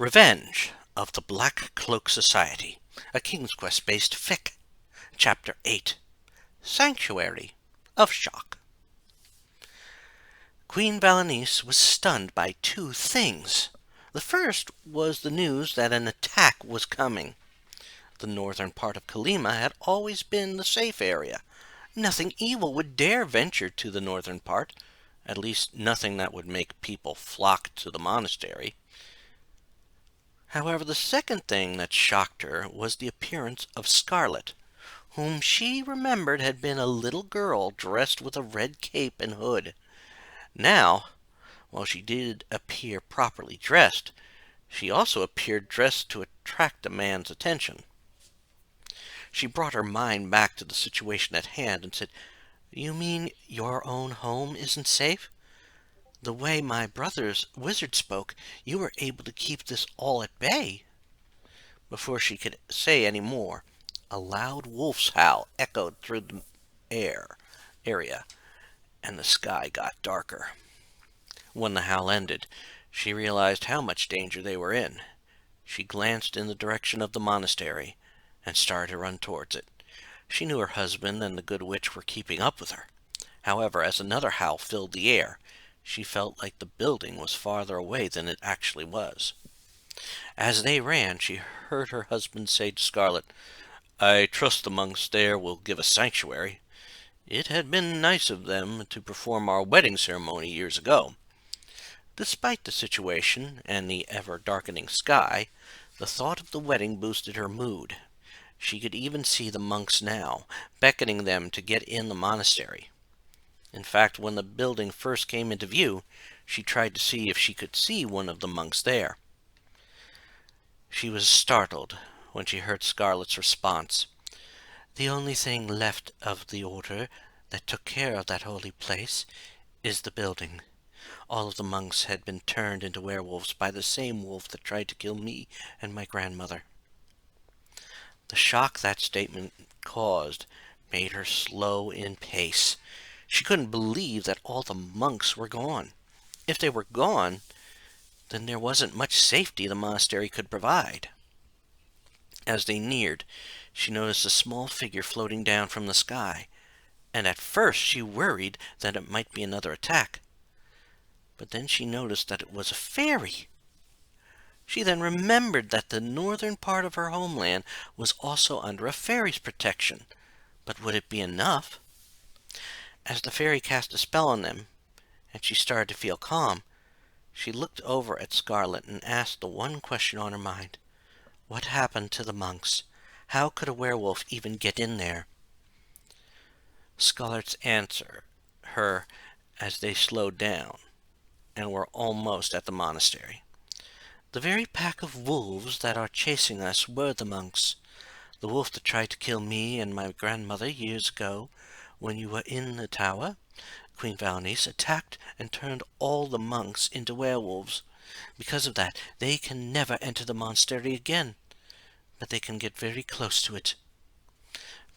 Revenge of the Black Cloak Society, a King's Quest-based fic. Chapter 8. Sanctuary of Shock. Queen Valenice was stunned by two things. The first was the news that an attack was coming. The northern part of Kalima had always been the safe area. Nothing evil would dare venture to the northern part, at least nothing that would make people flock to the monastery. However, the second thing that shocked her was the appearance of Scarlet, whom she remembered had been a little girl dressed with a red cape and hood. Now, while she did appear properly dressed, she also appeared dressed to attract a man's attention. She brought her mind back to the situation at hand and said, "You mean your own home isn't safe? The way my brother's wizard spoke, you were able to keep this all at bay." Before she could say any more, a loud wolf's howl echoed through the area, and the sky got darker. When the howl ended, she realized how much danger they were in. She glanced in the direction of the monastery and started to run towards it. She knew her husband and the good witch were keeping up with her. However, as another howl filled the air, she felt like the building was farther away than it actually was. As they ran, she heard her husband say to Scarlet, "I trust the monks there will give us sanctuary. It had been nice of them to perform our wedding ceremony years ago." Despite the situation and the ever-darkening sky, the thought of the wedding boosted her mood. She could even see the monks now, beckoning them to get in the monastery. In fact, when the building first came into view, she tried to see if she could see one of the monks there. She was startled when she heard Scarlet's response. "The only thing left of the order that took care of that holy place is the building. All of the monks had been turned into werewolves by the same wolf that tried to kill me and my grandmother." The shock that statement caused made her slow in pace. She couldn't believe that all the monks were gone. If they were gone, then there wasn't much safety the monastery could provide. As they neared, she noticed a small figure floating down from the sky, and at first she worried that it might be another attack. But then she noticed that it was a fairy. She then remembered that the northern part of her homeland was also under a fairy's protection. But would it be enough? As the fairy cast a spell on them, and she started to feel calm, she looked over at Scarlet and asked the one question on her mind. What happened to the monks? How could a werewolf even get in there? Scarlet's answer her as they slowed down and were almost at the monastery. "The very pack of wolves that are chasing us were the monks. The wolf that tried to kill me and my grandmother years ago, when you were in the tower, Queen Valenice, attacked and turned all the monks into werewolves. Because of that, they can never enter the monastery again, but they can get very close to it."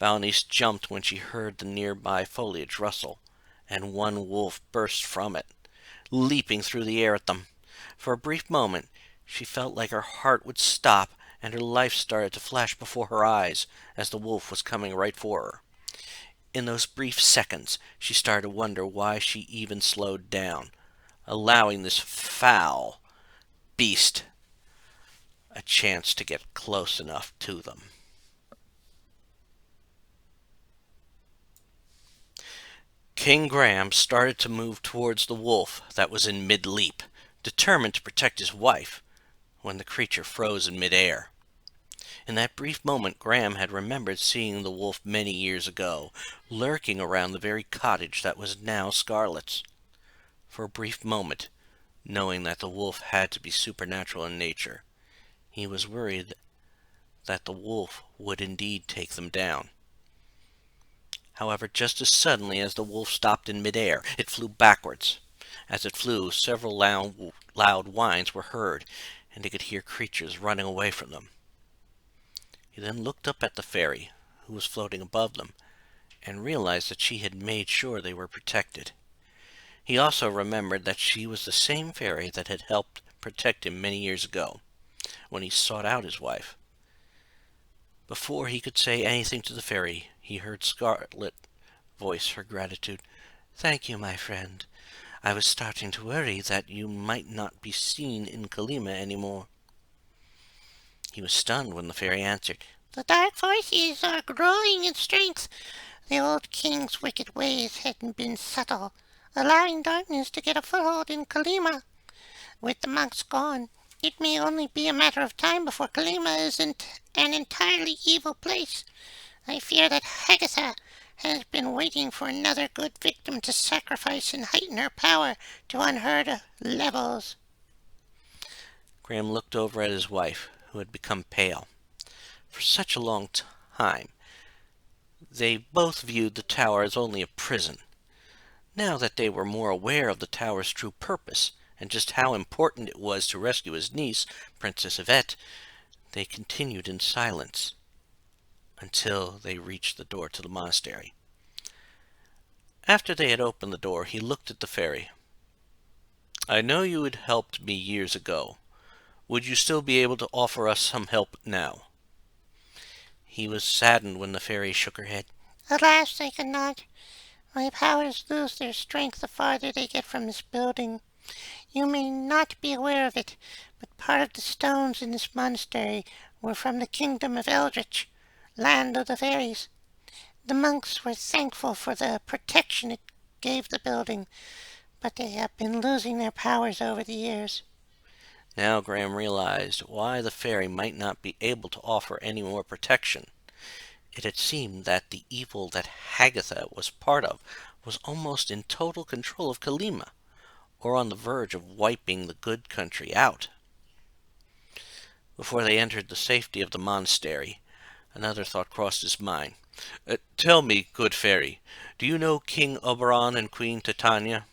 Valenice jumped when she heard the nearby foliage rustle, and one wolf burst from it, leaping through the air at them. For a brief moment, she felt like her heart would stop and her life started to flash before her eyes as the wolf was coming right for her. In those brief seconds, she started to wonder why she even slowed down, allowing this foul beast a chance to get close enough to them. King Graham started to move towards the wolf that was in mid-leap, determined to protect his wife, when the creature froze in mid-air. In that brief moment, Graham had remembered seeing the wolf many years ago, lurking around the very cottage that was now Scarlet's. For a brief moment, knowing that the wolf had to be supernatural in nature, he was worried that the wolf would indeed take them down. However, just as suddenly as the wolf stopped in midair, it flew backwards. As it flew, several loud whines were heard, and he could hear creatures running away from them. He then looked up at the fairy, who was floating above them, and realized that she had made sure they were protected. He also remembered that she was the same fairy that had helped protect him many years ago. when he sought out his wife. Before he could say anything to the fairy, he heard Scarlet voice her gratitude. "Thank you, my friend. I was starting to worry that you might not be seen in Kalima any more." He was stunned when the fairy answered, "The dark forces are growing in strength. The old king's wicked ways hadn't been subtle, allowing darkness to get a foothold in Kalima. With the monks gone, it may only be a matter of time before Kalima isn't an entirely evil place. I fear that Hagatha has been waiting for another good victim to sacrifice and heighten her power to unheard levels." Graham looked over at his wife, who had become pale. For such a long time, they both viewed the tower as only a prison. Now that they were more aware of the tower's true purpose, and just how important it was to rescue his niece, Princess Yvette, they continued in silence until they reached the door to the monastery. After they had opened the door, he looked at the fairy. "I know you had helped me years ago. Would you still be able to offer us some help now?" He was saddened when the fairy shook her head. "Alas, I cannot. My powers lose their strength the farther they get from this building. You may not be aware of it, but part of the stones in this monastery were from the kingdom of Eldritch, land of the fairies. The monks were thankful for the protection it gave the building, but they have been losing their powers over the years." Now Graham realized why the fairy might not be able to offer any more protection. It had seemed that the evil that Hagatha was part of was almost in total control of Kalima, or on the verge of wiping the good country out. Before they entered the safety of the monastery, another thought crossed his mind. "Tell me, good fairy, do you know King Oberon and Queen Titania?"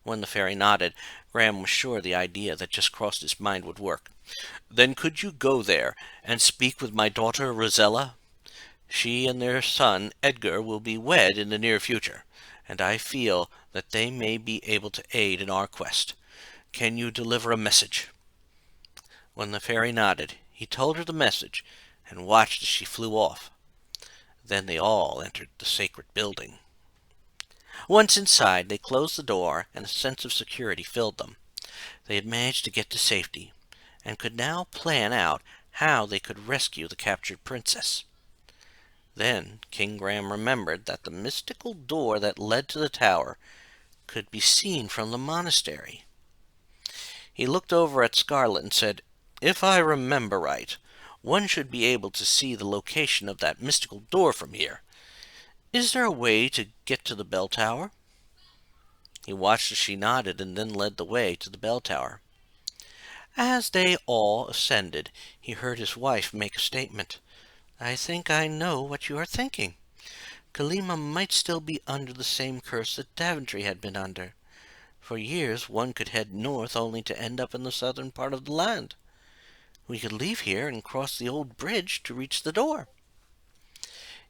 When the fairy nodded, Graham was sure the idea that just crossed his mind would work. "Then could you go there and speak with my daughter Rosella? She and their son Edgar will be wed in the near future, and I feel that they may be able to aid in our quest. Can you deliver a message?" When the fairy nodded, he told her the message and watched as she flew off. Then they all entered the sacred building. Once inside, they closed the door, and a sense of security filled them. They had managed to get to safety, and could now plan out how they could rescue the captured princess. Then King Graham remembered that the mystical door that led to the tower could be seen from the monastery. He looked over at Scarlet and said, "If I remember right, one should be able to see the location of that mystical door from here. Is there a way to get to the bell tower?" He watched as she nodded and then led the way to the bell tower. As they all ascended, he heard his wife make a statement. "I think I know what you are thinking. Kalima might still be under the same curse that Daventry had been under. For years one could head north only to end up in the southern part of the land. We could leave here and cross the old bridge to reach the door."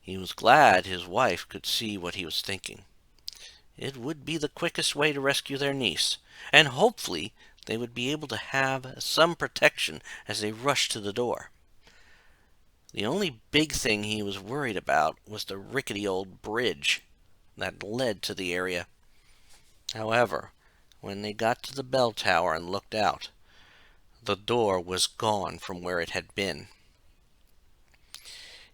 He was glad his wife could see what he was thinking. It would be the quickest way to rescue their niece, and hopefully they would be able to have some protection as they rushed to the door. The only big thing he was worried about was the rickety old bridge that led to the area. However, when they got to the bell tower and looked out, the door was gone from where it had been.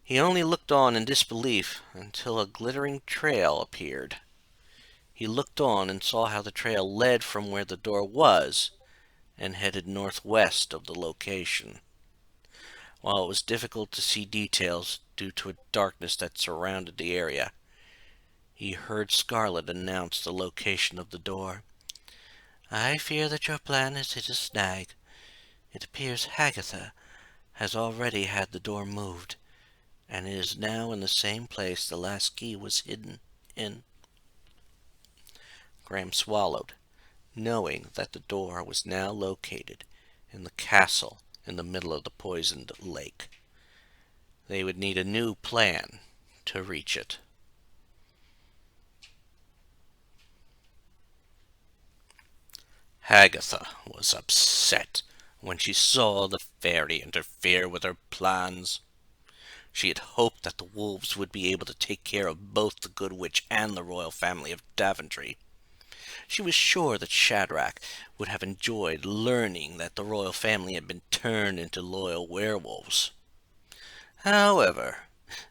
He only looked on in disbelief until a glittering trail appeared. He looked on and saw how the trail led from where the door was and headed northwest of the location. While it was difficult to see details due to a darkness that surrounded the area, he heard Scarlet announce the location of the door. "I fear that your plan has hit a snag. It appears Hagatha has already had the door moved, and it is now in the same place the last key was hidden in." Graham swallowed, knowing that the door was now located in the castle in the middle of the poisoned lake. They would need a new plan to reach it. Hagatha was upset when she saw the fairy interfere with her plans. She had hoped that the wolves would be able to take care of both the good witch and the royal family of Daventry. She was sure that Shadrach would have enjoyed learning that the royal family had been turned into loyal werewolves. However,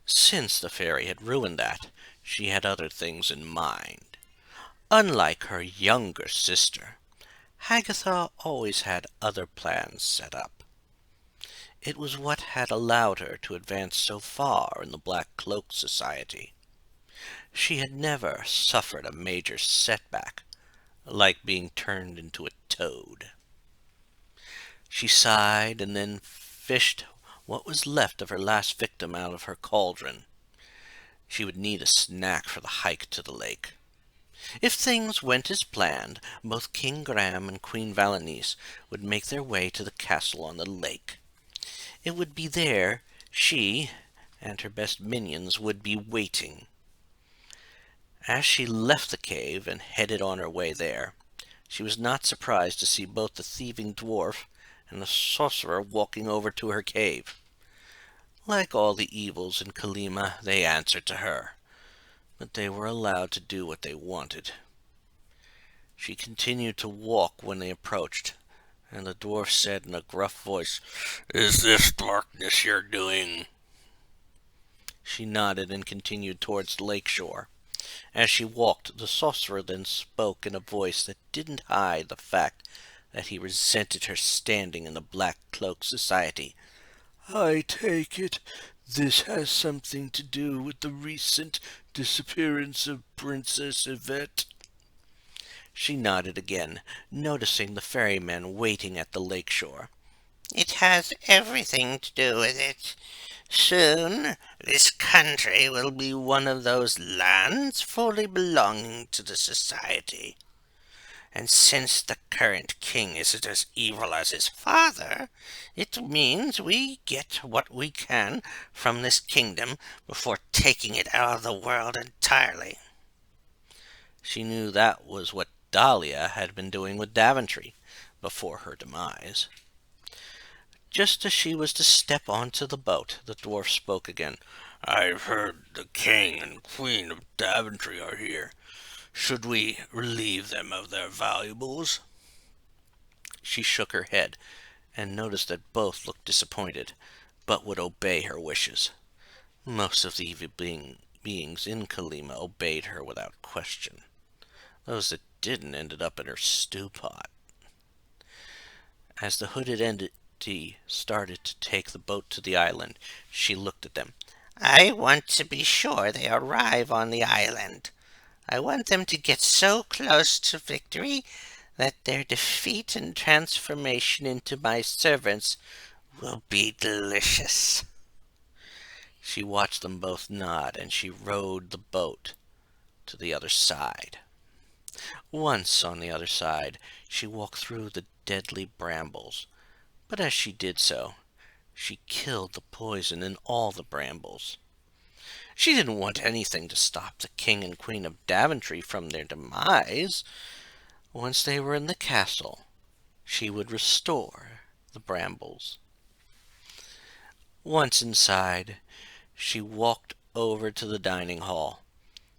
since the fairy had ruined that, she had other things in mind. Unlike her younger sister, Hagatha always had other plans set up. It was what had allowed her to advance so far in the Black Cloak Society. She had never suffered a major setback, like being turned into a toad. She sighed and then fished what was left of her last victim out of her cauldron. She would need a snack for the hike to the lake. If things went as planned, both King Graham and Queen Valenice would make their way to the castle on the lake. It would be there she and her best minions would be waiting. As she left the cave and headed on her way there, she was not surprised to see both the thieving dwarf and the sorcerer walking over to her cave. Like all the evils in Kalima, they answered to her, but they were allowed to do what they wanted. She continued to walk when they approached, and the dwarf said in a gruff voice, "Is this darkness your doing?" She nodded and continued towards the lake shore. As she walked, the sorcerer then spoke in a voice that didn't hide the fact that he resented her standing in the Black Cloak Society. "I take it this has something to do with the recent disappearance of Princess Yvette?" She nodded again, noticing the ferrymen waiting at the lake shore. It has everything to do with it. Soon, this country will be one of those lands fully belonging to the society. And since the current king isn't as evil as his father, it means we get what we can from this kingdom before taking it out of the world entirely. She knew that was what Dahlia had been doing with Daventry before her demise. Just as she was to step onto the boat, the dwarf spoke again. "I've heard the king and queen of Daventry are here. Should we relieve them of their valuables?" She shook her head, and noticed that both looked disappointed, but would obey her wishes. Most of the evil beings in Kalima obeyed her without question. Those that didn't ended up in her stew pot. As the hooded entity started to take the boat to the island, she looked at them. I want to be sure they arrive on the island. I want them to get so close to victory that their defeat and transformation into my servants will be delicious." She watched them both nod, and she rowed the boat to the other side. Once on the other side, she walked through the deadly brambles, but as she did so, she killed the poison in all the brambles. She didn't want anything to stop the king and queen of Daventry from their demise. Once they were in the castle, she would restore the brambles. Once inside, she walked over to the dining hall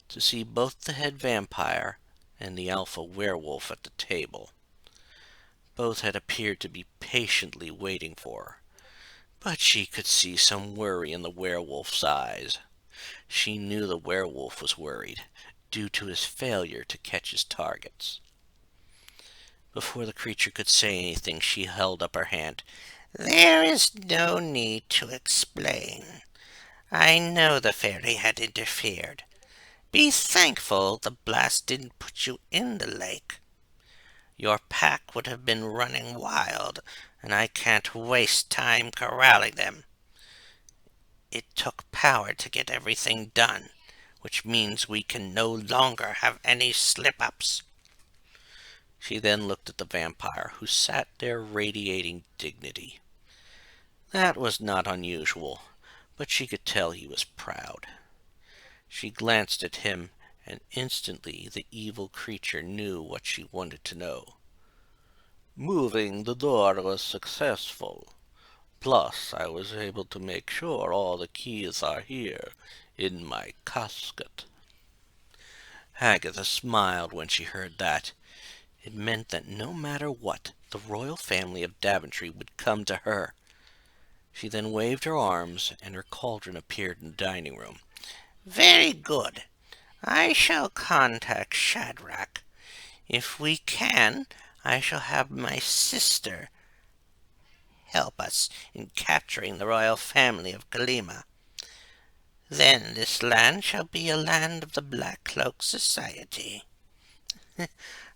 to see both the head vampire and the alpha werewolf at the table. Both had appeared to be patiently waiting for her, but she could see some worry in the werewolf's eyes. She knew the werewolf was worried, due to his failure to catch his targets. Before the creature could say anything, she held up her hand. "There is no need to explain. I know the fairy had interfered. Be thankful the blast didn't put you in the lake. Your pack would have been running wild, and I can't waste time corralling them. It took power to get everything done, which means we can no longer have any slip-ups." She then looked at the vampire, who sat there radiating dignity. That was not unusual, but she could tell he was proud. She glanced at him, and instantly the evil creature knew what she wanted to know. "Moving the door was successful. Plus, I was able to make sure all the keys are here, in my casket. Hagatha smiled when she heard that. It meant that no matter what, the royal family of Daventry would come to her. She then waved her arms, and her cauldron appeared in the dining room. Very good. I shall contact Shadrach. If we can, I shall have my sister help us in capturing the royal family of Kalima. Then this land shall be a land of the Black Cloak Society.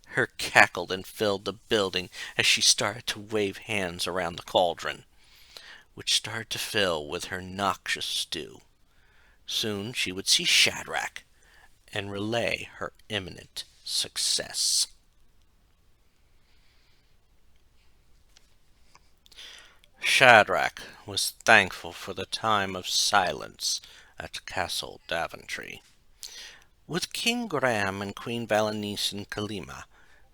Her cackle then filled the building as she started to wave hands around the cauldron, which started to fill with her noxious stew. Soon she would see Shadrach and relay her imminent success. Shadrach was thankful for the time of silence at Castle Daventry. With King Graham and Queen Valenice in Kalima,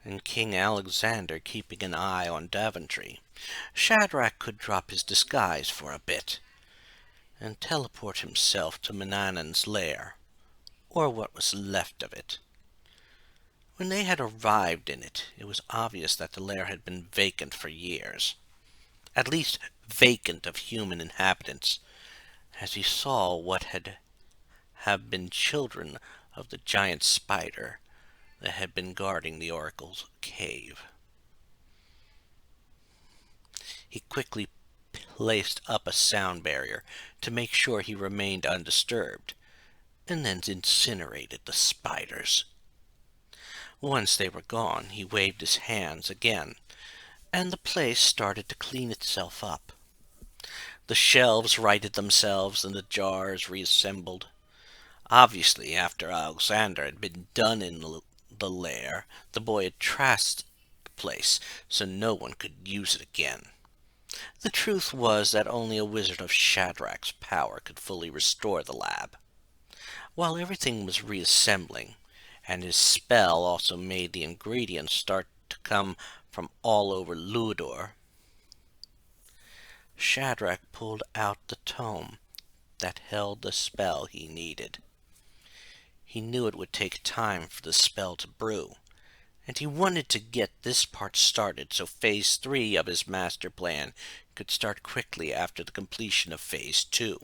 and King Alexander keeping an eye on Daventry, Shadrach could drop his disguise for a bit, and teleport himself to Manannan's lair, or what was left of it. When they had arrived in it, it was obvious that the lair had been vacant for years. At least vacant of human inhabitants, as he saw what had have been children of the giant spider that had been guarding the oracle's cave. He quickly placed up a sound barrier to make sure he remained undisturbed, and then incinerated the spiders. Once they were gone, he waved his hands again, and the place started to clean itself up. The shelves righted themselves and the jars reassembled. Obviously, after Alexander had been done in the lair, the boy had trashed the place so no one could use it again. The truth was that only a wizard of Shadrach's power could fully restore the lab. While everything was reassembling, and his spell also made the ingredients start to come from all over Ludor, Shadrach pulled out the tome that held the spell he needed. He knew it would take time for the spell to brew, and he wanted to get this part started so Phase 3 of his master plan could start quickly after the completion of Phase 2.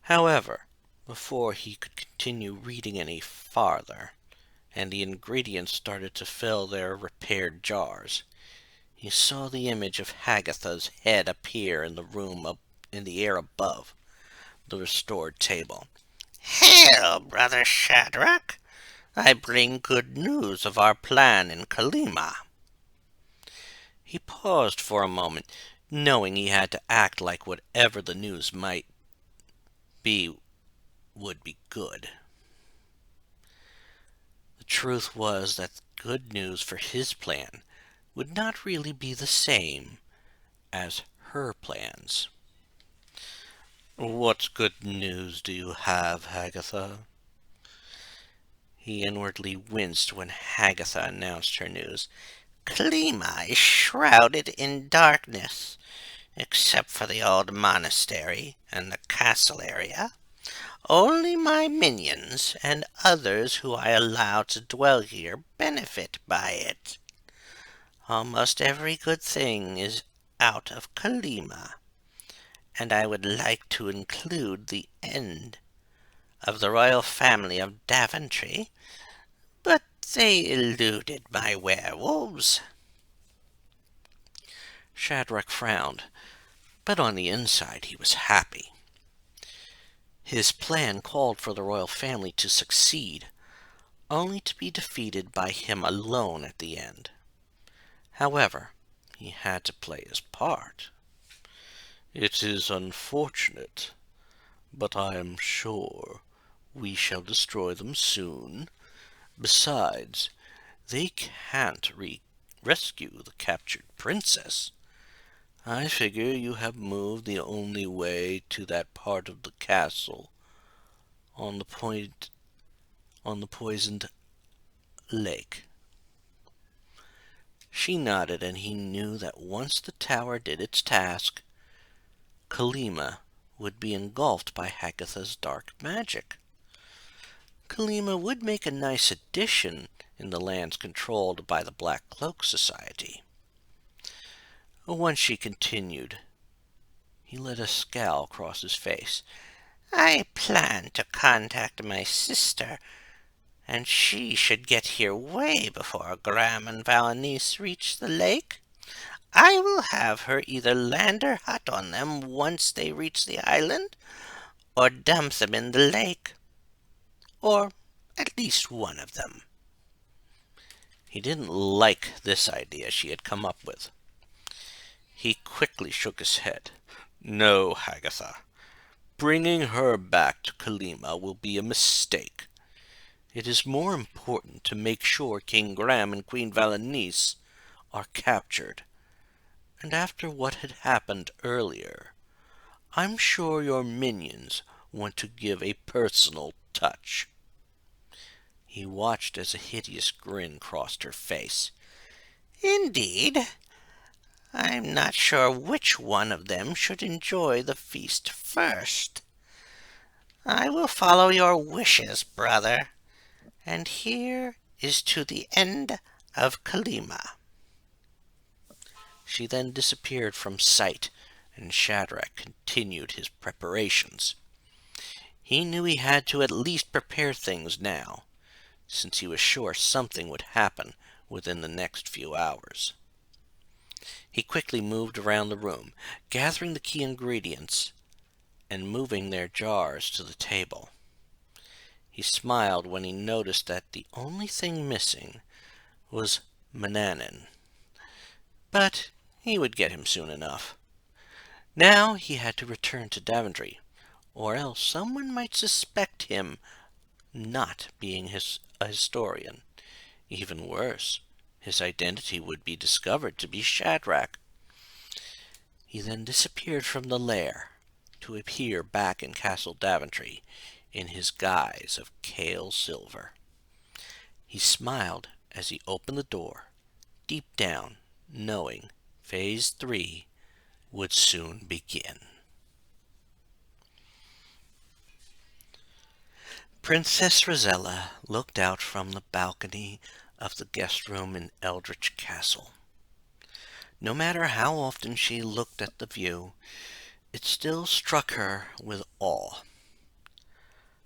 However, before he could continue reading any farther, and the ingredients started to fill their repaired jars, he saw the image of Hagatha's head appear in the room up in the air above the restored table. Hail, brother Shadrach! I bring good news of our plan in Kalima. He paused for a moment, knowing he had to act like whatever the news might be would be good. The truth was that good news for his plan would not really be the same as her plans. "What good news do you have, Hagatha?" He inwardly winced when Hagatha announced her news. Kalima is shrouded in darkness, except for the old monastery and the castle area. Only my minions and others who I allow to dwell here benefit by it. Almost every good thing is out of Kalima, and I would like to include the end of the royal family of Daventry, but they eluded my werewolves. Shadrach frowned, but on the inside he was happy. His plan called for the royal family to succeed, only to be defeated by him alone at the end. However, he had to play his part. "It is unfortunate, but I am sure we shall destroy them soon. Besides, they can't rescue the captured princess. I figure you have moved the only way to that part of the castle on the poisoned lake." She nodded, and he knew that once the tower did its task, Kalima would be engulfed by Hagatha's dark magic. Kalima would make a nice addition in the lands controlled by the Black Cloak Society. Once she continued, he let a scowl cross his face. I plan to contact my sister, and she should get here way before Graham and Valenice reach the lake. I will have her either land her hut on them once they reach the island, or dump them in the lake, or at least one of them. He didn't like this idea she had come up with. He quickly shook his head. No, Hagatha. Bringing her back to Kalima will be a mistake. It is more important to make sure King Graham and Queen Valenice are captured. And after what had happened earlier, I'm sure your minions want to give a personal touch. He watched as a hideous grin crossed her face. Indeed. I'm not sure which one of them should enjoy the feast first. I will follow your wishes, brother, and here is to the end of Kalima. She then disappeared from sight, and Shadrach continued his preparations. He knew he had to at least prepare things now, since he was sure something would happen within the next few hours. He quickly moved around the room, gathering the key ingredients and moving their jars to the table. He smiled when he noticed that the only thing missing was Mannanin, but he would get him soon enough. Now he had to return to Daventry, or else someone might suspect him not being a historian. Even worse, his identity would be discovered to be Shadrach. He then disappeared from the lair to appear back in Castle Daventry in his guise of Kale Silver. He smiled as he opened the door, deep down knowing Phase 3 would soon begin. Princess Rosella looked out from the balcony of the guest room in Eldritch Castle. No matter how often she looked at the view, it still struck her with awe.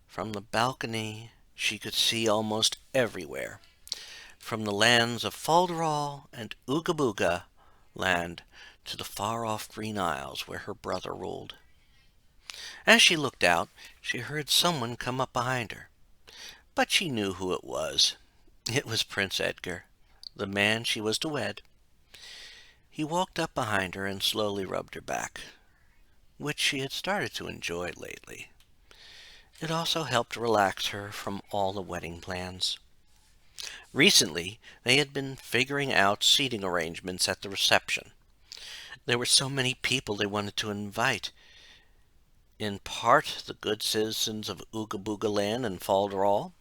From the balcony she could see almost everywhere, from the lands of Falderall and Ooga Booga land to the far-off Green Isles where her brother ruled. As she looked out, she heard someone come up behind her, but she knew who it was. It was Prince Edgar, the man she was to wed. He walked up behind her and slowly rubbed her back, which she had started to enjoy lately. It also helped relax her from all the wedding plans. Recently, they had been figuring out seating arrangements at the reception. There were so many people they wanted to invite. In part, the good citizens of Ooga Booga Land and Falderall.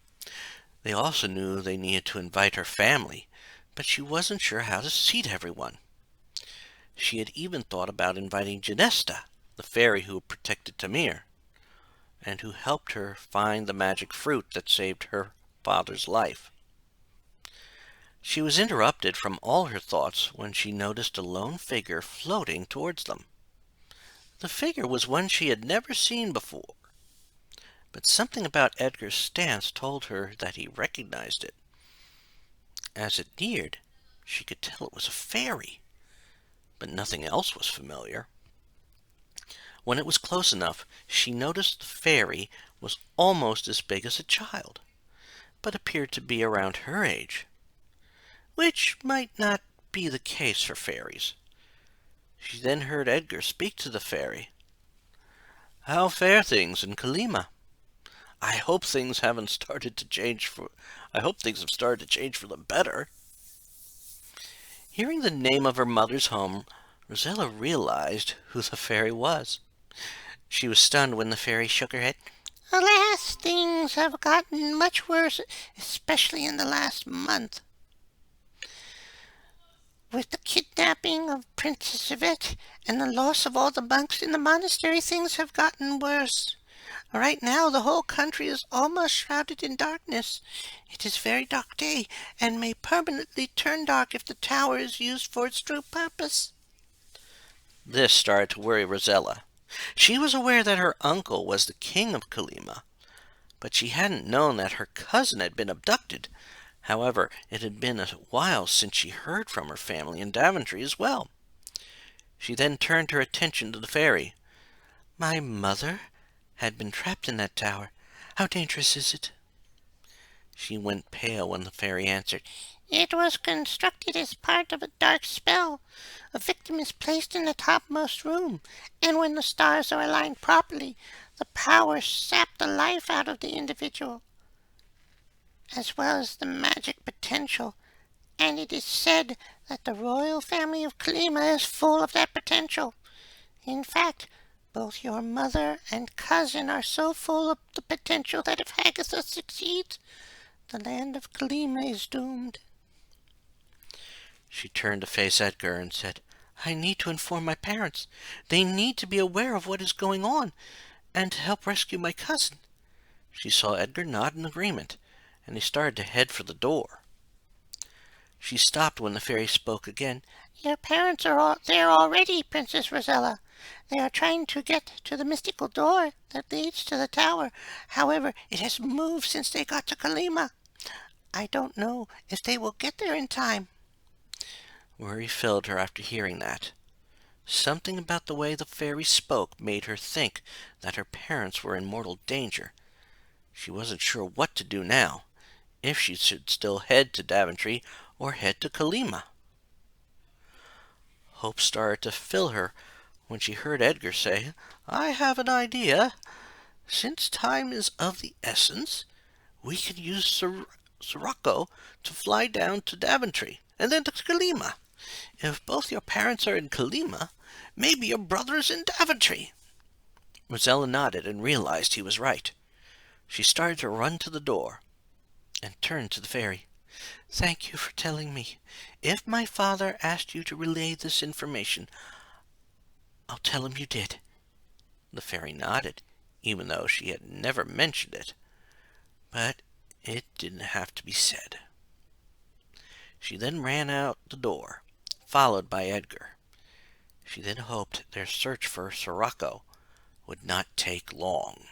They also knew they needed to invite her family, but she wasn't sure how to seat everyone. She had even thought about inviting Genesta, the fairy who protected Tamir, and who helped her find the magic fruit that saved her father's life. She was interrupted from all her thoughts when she noticed a lone figure floating towards them. The figure was one she had never seen before, but something about Edgar's stance told her that he recognized it. As it neared, she could tell it was a fairy, but nothing else was familiar. When it was close enough, she noticed the fairy was almost as big as a child, but appeared to be around her age, which might not be the case for fairies. She then heard Edgar speak to the fairy. How fare things in Kalima? I hope things have started to change for the better. Hearing the name of her mother's home, Rosella realized who the fairy was. She was stunned when the fairy shook her head. Alas, things have gotten much worse, especially in the last month. With the kidnapping of Princess Yvette and the loss of all the monks in the monastery, things have gotten worse. Right now, the whole country is almost shrouded in darkness. It is a very dark day, and may permanently turn dark if the tower is used for its true purpose. This started to worry Rosella. She was aware that her uncle was the king of Kalima, but she hadn't known that her cousin had been abducted. However, it had been a while since she heard from her family in Daventry as well. She then turned her attention to the fairy. "My mother had been trapped in that tower. How dangerous is it?" She went pale when the fairy answered. It was constructed as part of a dark spell. A victim is placed in the topmost room, and when the stars are aligned properly, the power saps the life out of the individual, as well as the magic potential. And it is said that the royal family of Kalima is full of that potential. In fact, both your mother and cousin are so full of the potential that if Hagatha succeeds, the land of Kalima is doomed. She turned to face Edgar and said, "I need to inform my parents. They need to be aware of what is going on, and to help rescue my cousin." She saw Edgar nod in agreement, and he started to head for the door. She stopped when the fairy spoke again. Your parents are there already, Princess Rosella. They are trying to get to the mystical door that leads to the tower. However, it has moved since they got to Kalima. I don't know if they will get there in time. Worry filled her after hearing that. Something about the way the fairy spoke made her think that her parents were in mortal danger. She wasn't sure what to do now, if she should still head to Daventry or head to Kalima. Hope started to fill her when she heard Edgar say, "I have an idea. Since time is of the essence, we can use Sirocco to fly down to Daventry and then to Kalima. If both your parents are in Kalima, maybe your brother is in Daventry." Rosella nodded and realized he was right. She started to run to the door and turned to the fairy. "Thank you for telling me. If my father asked you to relay this information, I'll tell him you did." The fairy nodded, even though she had never mentioned it. But it didn't have to be said. She then ran out the door, followed by Edgar. She then hoped their search for Sirocco would not take long.